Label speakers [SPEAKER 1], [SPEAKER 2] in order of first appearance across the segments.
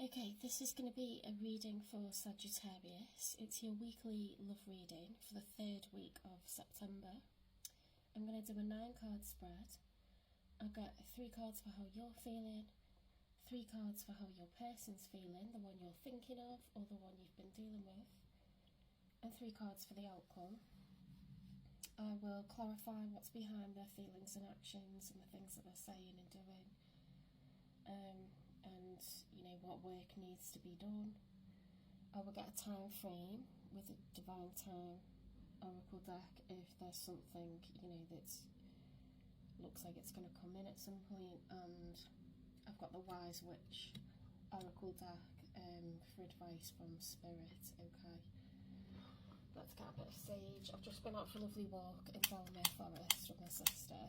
[SPEAKER 1] Okay, this is going to be a reading for Sagittarius. It's your weekly love reading for the 3rd week of September. I'm going to do a 9-card spread. I'll get 3 cards for how you're feeling, 3 cards for how your person's feeling, the one you're thinking of or the one you've been dealing with, and 3 cards for the outcome. I will clarify what's behind their feelings and actions and the things that they're saying and doing. And you know what work needs to be done. I will get a time frame with a divine time oracle deck if there's something, you know, that looks like it's going to come in at some point. And I've got the Wise Witch oracle deck for advice from Spirit. Okay, let's get a bit of sage. I've just been out for a lovely walk in Delamere Forest with my sister.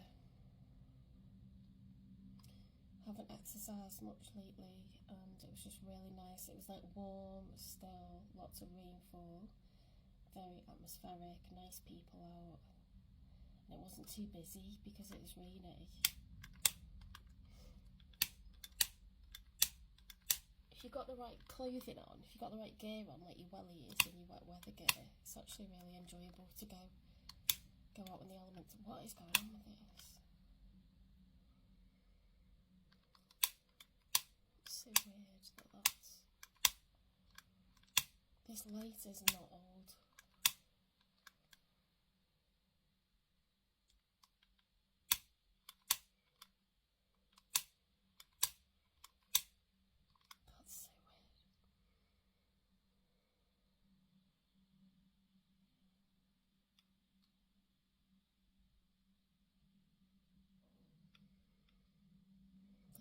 [SPEAKER 1] Haven't exercised much lately and it was just really nice. It was like warm still, lots of rainfall, very atmospheric, nice people out, and it wasn't too busy because it was rainy. If you've got the right clothing on, if you've got the right gear on, like your wellies and your wet weather gear, it's actually really enjoyable to go out in the elements. What is going on with this? So weird that this light is not old. That's so weird.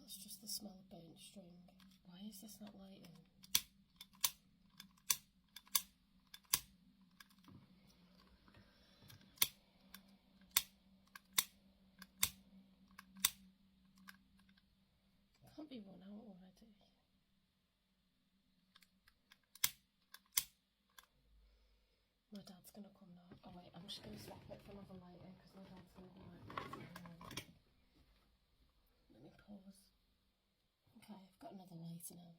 [SPEAKER 1] That's just the smell of burnt string. Why is this not lighting? Can't be run out already. My dad's gonna come now. Oh wait, I'm just gonna swap it for another lighter because my dad's gonna be like, let me pause. Okay, I've got another lighter now.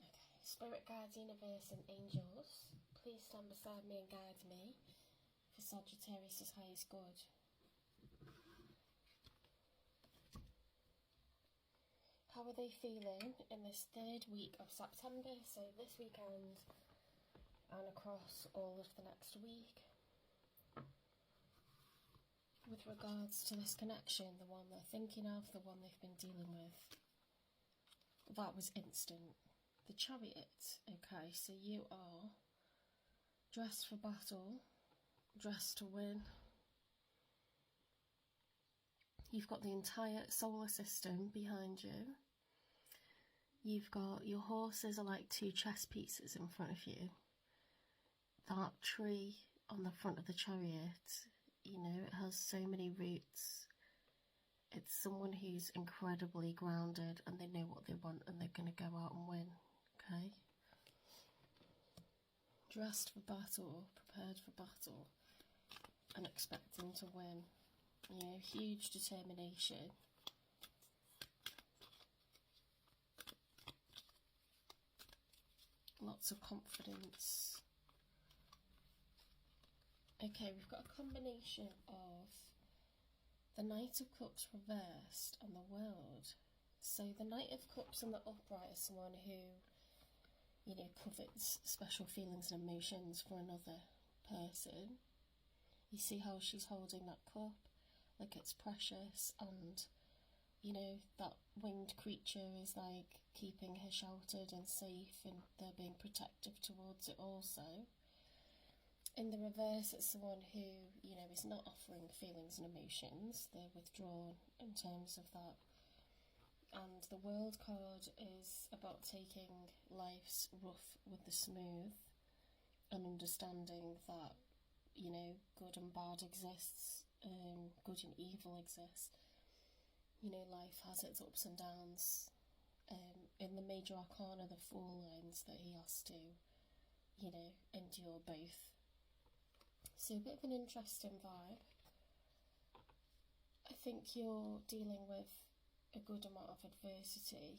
[SPEAKER 1] Okay, Spirit Guides, Universe and Angels, please stand beside me and guide me for Sagittarius' highest good. How are they feeling in this 3rd week of September, so this weekend and across all of the next week? With regards to this connection, the one they're thinking of, the one they've been dealing with, that was instant. The Chariot, okay, so you are dressed for battle, dressed to win. You've got the entire solar system behind you. You've got your horses are like 2 chess pieces in front of you. That tree on the front of the chariot, you know, it has so many roots. It's someone who's incredibly grounded and they know what they want and they're going to go out and win, okay? Dressed for battle, prepared for battle, and expecting to win. You know, huge determination. Lots of confidence. Okay, we've got a combination of the Knight of Cups reversed and the World. So the Knight of Cups and the upright is someone who, you know, covets special feelings and emotions for another person. You see how she's holding that cup like it's precious, and you know, that winged creature is like keeping her sheltered and safe, and they're being protective towards it also. In the reverse, it's someone who, you know, is not offering feelings and emotions. They're withdrawn in terms of that. And the World card is about taking life's rough with the smooth and understanding that, you know, good and bad exists, good and evil exists. You know, life has its ups and downs. In the major arcana, the Fool learns that he has to, you know, endure both. So a bit of an interesting vibe. I think you're dealing with a good amount of adversity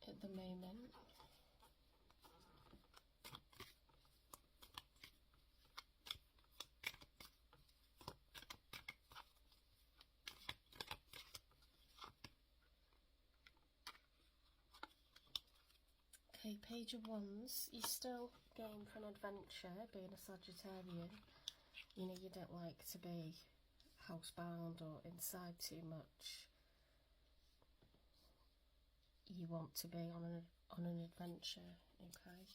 [SPEAKER 1] at the moment. Okay, Page of Wands. You're still going for an adventure, being a Sagittarian. You know, you don't like to be housebound or inside too much. You want to be on an adventure, okay?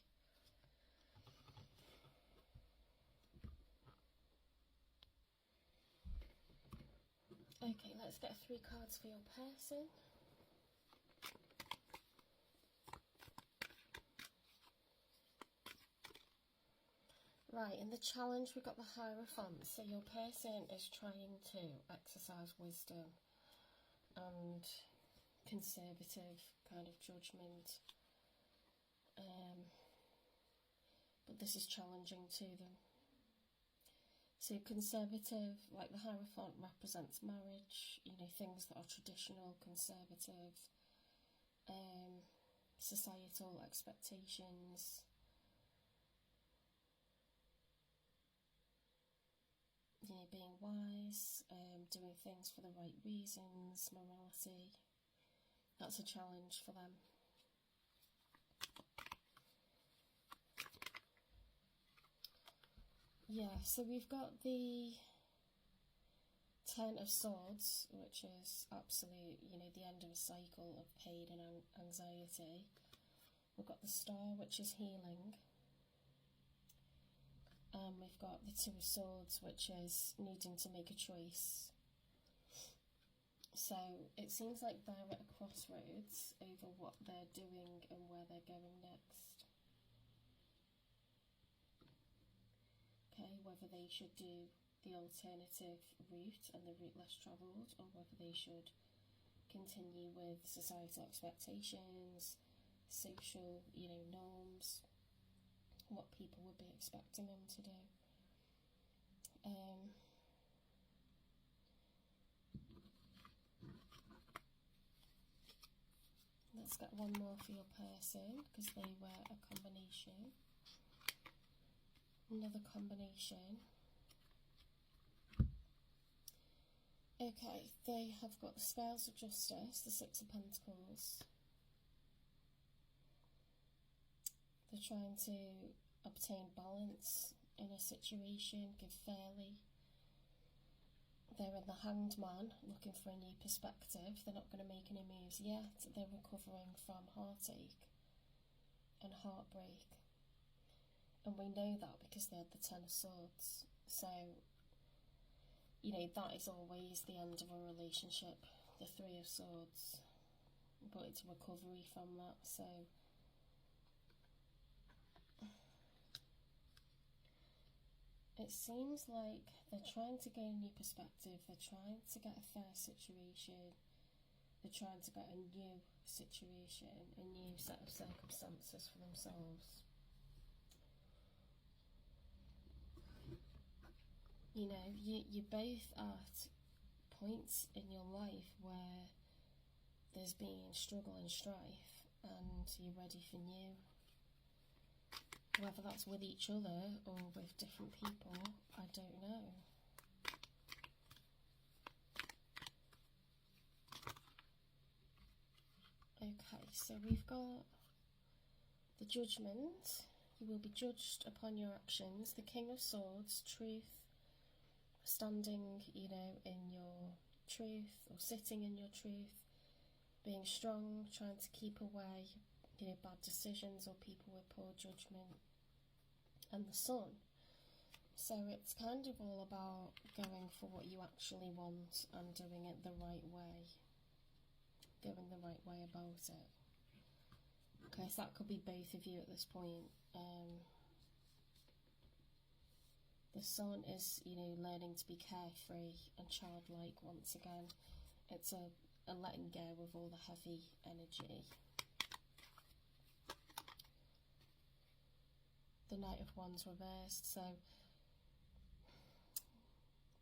[SPEAKER 1] Okay, let's get 3 cards for your person. Right, in the challenge we've got the Hierophant. So your person is trying to exercise wisdom and conservative kind of judgment. But this is challenging to them. So conservative, like the Hierophant represents marriage, you know, things that are traditional, conservative, societal expectations. You know, being wise, doing things for the right reasons, morality. That's a challenge for them. Yeah, so we've got the Ten of Swords, which is absolute, you know, the end of a cycle of pain and anxiety. We've got the Star, which is healing. We've got the Two of Swords, which is needing to make a choice. So it seems like they're at a crossroads over what they're doing and where they're going next. Okay, whether they should do the alternative route and the route less travelled, or whether they should continue with societal expectations, social, you know, norms, what people would be expecting them to do. Let's get one more for your person, because they were a combination. Another combination. Okay, they have got the Scales of Justice, the Six of Pentacles. They're trying to obtain balance in a situation, give fairly. They're in the Hanged Man, looking for a new perspective. They're not going to make any moves yet. They're recovering from heartache and heartbreak. And we know that because they had the Ten of Swords. So, you know, that is always the end of a relationship, the Three of Swords. But it's recovery from that, so... It seems like they're trying to gain a new perspective, they're trying to get a fair situation, they're trying to get a new situation, a new set of circumstances for themselves. You know, you're both at points in your life where there's been struggle and strife, and you're ready for new. Whether that's with each other or with different people, I don't know. Okay, so we've got the Judgment. You will be judged upon your actions. The King of Swords, truth, standing, you know, in your truth, or sitting in your truth, being strong, trying to keep away, you know, bad decisions or people with poor judgment. And the Sun. So it's kind of all about going for what you actually want and doing it the right way. Going the right way about it. Okay, so that could be both of you at this point. The Sun is, you know, learning to be carefree and childlike once again. It's a letting go of all the heavy energy. The Knight of Wands reversed. So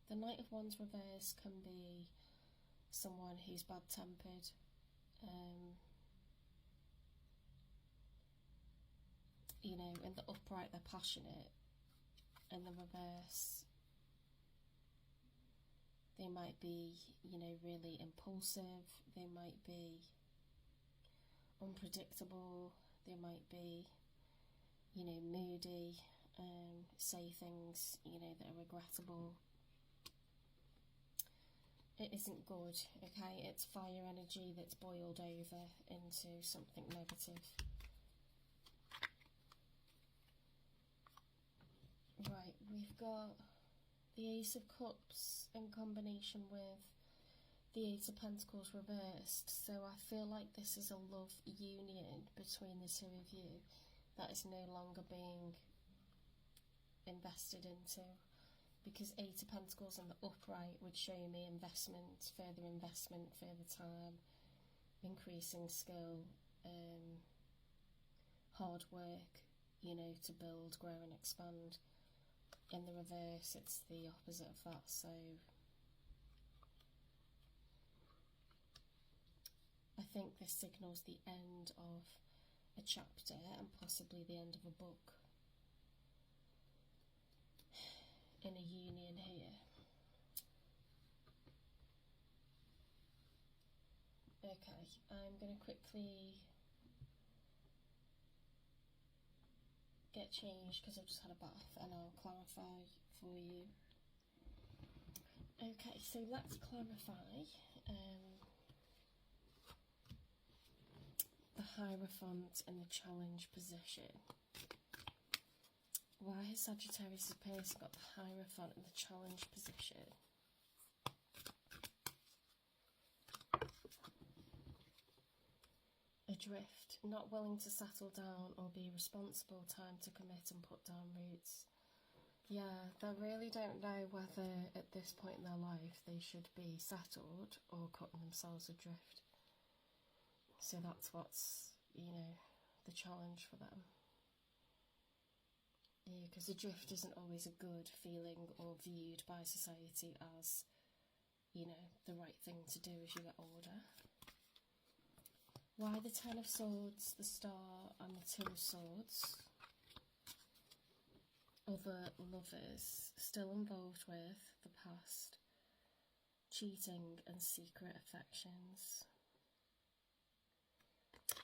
[SPEAKER 1] the Knight of Wands reversed can be someone who's bad-tempered, know, in the upright they're passionate, in the reverse they might be, you know, really impulsive, they might be unpredictable, they might be, you know, moody, say things, you know, that are regrettable. It isn't good, okay? It's fire energy that's boiled over into something negative. Right, we've got the Ace of Cups in combination with the Eight of Pentacles reversed. So I feel like this is a love union between the two of you that is no longer being invested into. Because Eight of Pentacles in the upright would show me investment, further time, increasing skill, hard work, you know, to build, grow and expand. In the reverse, it's the opposite of that, so I think this signals the end of a chapter and possibly the end of a book in a union here. Okay, I'm going to quickly get changed because I've just had a bath and I'll clarify for you. Okay, so let's clarify the Hierophant in the challenge position. Why has Sagittarius' person got the Hierophant in the challenge position? Adrift, not willing to settle down or be responsible, time to commit and put down roots. Yeah, they really don't know whether at this point in their life they should be settled or cutting themselves adrift. So that's what's, you know, the challenge for them. Yeah, because adrift isn't always a good feeling or viewed by society as, you know, the right thing to do as you get older. Why the Ten of Swords, the Star and the Two of Swords? Other lovers still involved with the past, cheating and secret affections.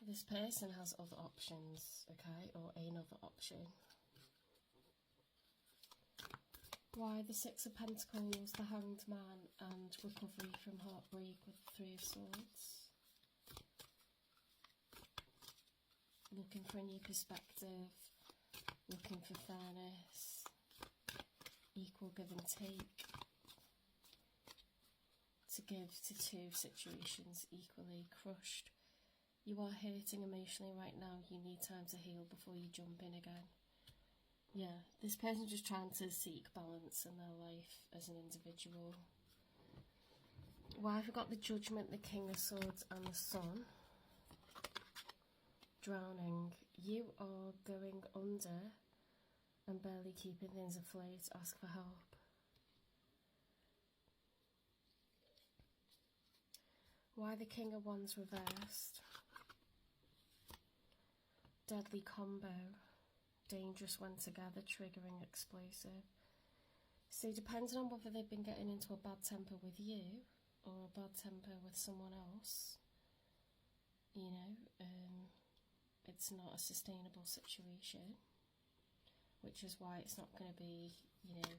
[SPEAKER 1] This person has other options, okay, or another option. Why the Six of Pentacles, the Hanged Man and recovery from heartbreak with the Three of Swords? Looking for a new perspective, looking for fairness, equal give and take, to give to two situations equally. Crushed. You are hurting emotionally right now, you need time to heal before you jump in again. Yeah, this person's just trying to seek balance in their life as an individual. Why have we got the Judgment, the King of Swords and the Sun? Drowning. You are going under and barely keeping things afloat. Ask for help. Why the King of Wands reversed? Deadly combo. Dangerous when together, triggering explosive. So depending on whether they've been getting into a bad temper with you or a bad temper with someone else, you know, it's not a sustainable situation, which is why it's not going to be, you know,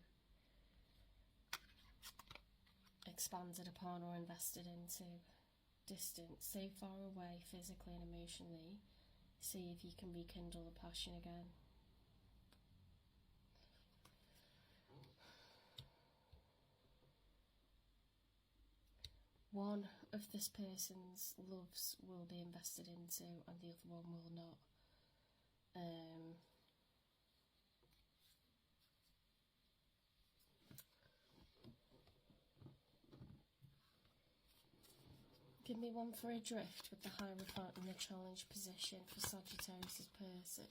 [SPEAKER 1] expanded upon or invested into. Distant, stay far away physically and emotionally, see if you can rekindle the passion again. One of this person's loves will be invested into and the other one will not. Give me one for adrift with the Hierophant in the challenge position for Sagittarius' person.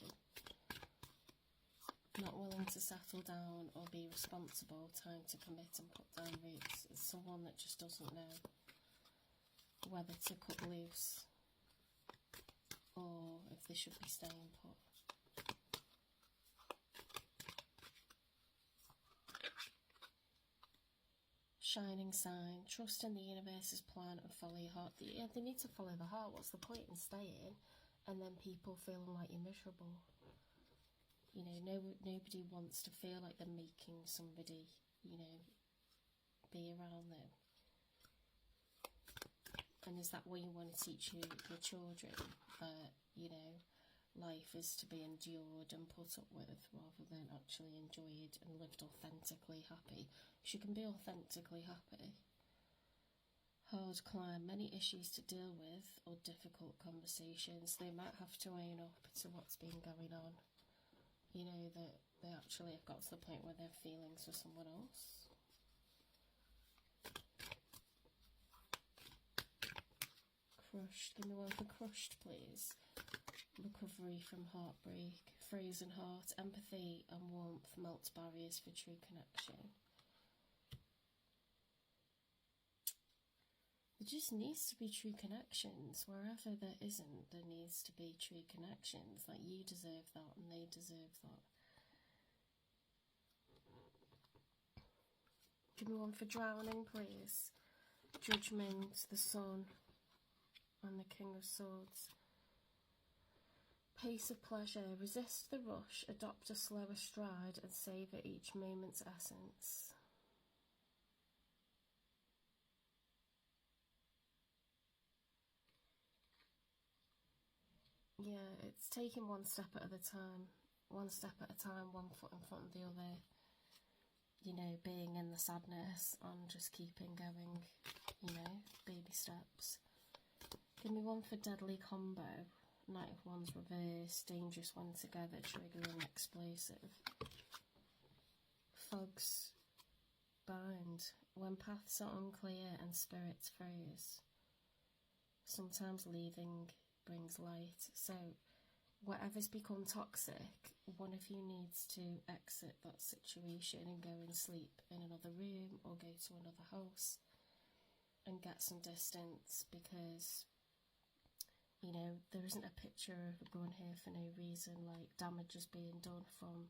[SPEAKER 1] Not willing to settle down or be responsible, time to commit and put down roots. It's someone that just doesn't know whether to cut loose or if they should be staying put. shining sign. Trust in the universe's plan and follow your heart. Yeah, they need to follow the heart. What's the point in staying and then people feeling like you're miserable? You know, nobody wants to feel like they're making somebody, you know, be around them. And is that what you want to teach your children? That, you know, life is to be endured and put up with rather than actually enjoyed and lived authentically happy. She can be authentically happy. Hard climb, many issues to deal with or difficult conversations. They might have to own up to what's been going on. You know, that they actually have got to the point where they have feelings for someone else. Crushed, give me one for crushed, please. Recovery from heartbreak, frozen heart, empathy and warmth melts barriers for true connection. There just needs to be true connections. Wherever there isn't, there needs to be true connections. Like, you deserve that and they deserve that. Give me one for drowning, please. Judgment, the sun, and the King of Swords. Pace of pleasure. Resist the rush, adopt a slower stride, and savour each moment's essence. Yeah, it's taking one step at a time. One step at a time, one foot in front of the other. You know, being in the sadness and just keeping going. You know, baby steps. Give me one for deadly combo. Knight of Wands reversed, dangerous when together, triggering, explosive. Fogs bind, when paths are unclear and spirits froze. Sometimes leaving brings light. So whatever's become toxic, one of you needs to exit that situation and go and sleep in another room or go to another house and get some distance, because, you know, there isn't a picture of a gun here for no reason. Like, damage is being done from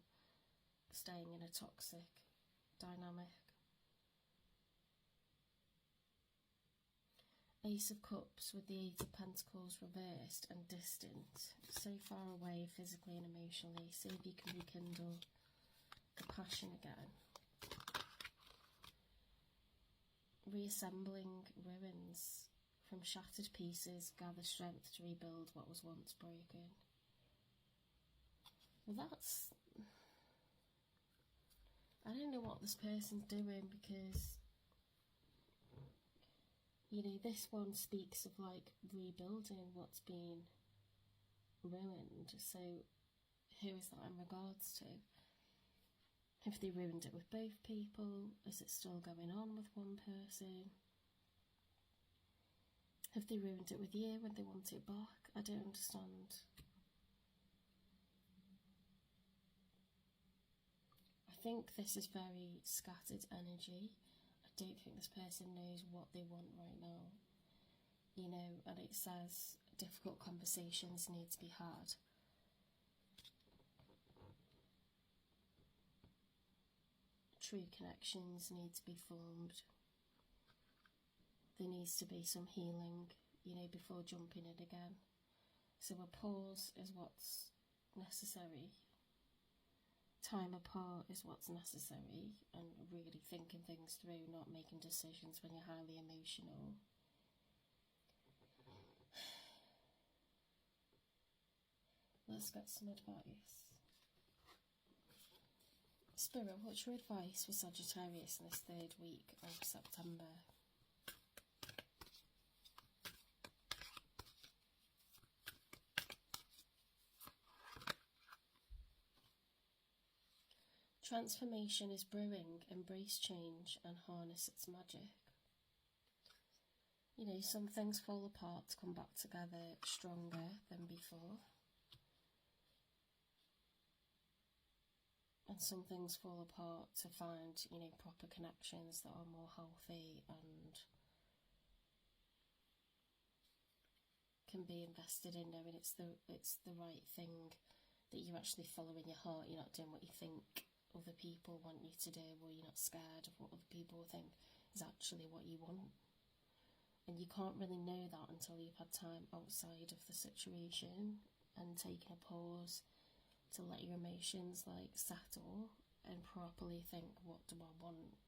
[SPEAKER 1] staying in a toxic dynamic. Ace of Cups with the Eight of Pentacles reversed and distant. So far away physically and emotionally. See if you can rekindle the passion again. Reassembling ruins. From shattered pieces, gather strength to rebuild what was once broken. Well, that's... I don't know what this person's doing, because, you know, this one speaks of, like, rebuilding what's been ruined. So, who is that in regards to? Have they ruined it with both people? Is it still going on with one person? Have they ruined it with you when they want it back? I don't understand. I think this is very scattered energy. I don't think this person knows what they want right now. You know, and it says difficult conversations need to be had. True connections need to be formed. There needs to be some healing, you know, before jumping in again. So a pause is what's necessary. Time apart is what's necessary, and really thinking things through, not making decisions when you're highly emotional. Let's get some advice. Spirit, what's your advice for Sagittarius in this third week of September? Transformation is brewing. Embrace change and harness its magic. You know, some things fall apart to come back together stronger than before. And some things fall apart to find, you know, proper connections that are more healthy and can be invested in, knowing it's the right thing, that you're actually following your heart. You're not doing what you think other people want you to do, or you're not scared of what other people think. is actually what you want. And you can't really know that until you've had time outside of the situation and taken a pause to let your emotions like settle and properly think, what do I want?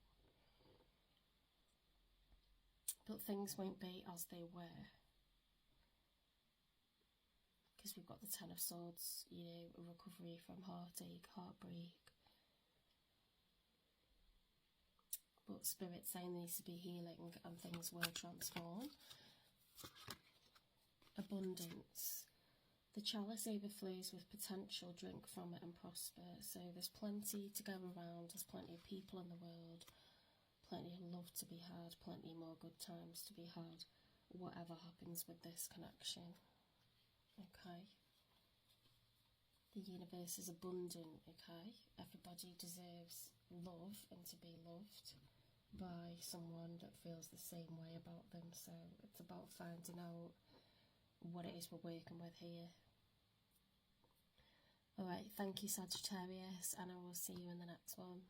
[SPEAKER 1] But things won't be as they were, because we've got the Ten of Swords, you know, recovery from heartache, heartbreak. But Spirit's saying there needs to be healing and things will transform. Abundance. The chalice overflows with potential, drink from it and prosper. So there's plenty to go around, there's plenty of people in the world, plenty of love to be had, plenty more good times to be had, whatever happens with this connection. Okay. The universe is abundant, okay? Everybody deserves love and to be loved by someone that feels the same way about them. So it's about finding out what it is we're working with here. Alright, thank you Sagittarius, and I will see you in the next one.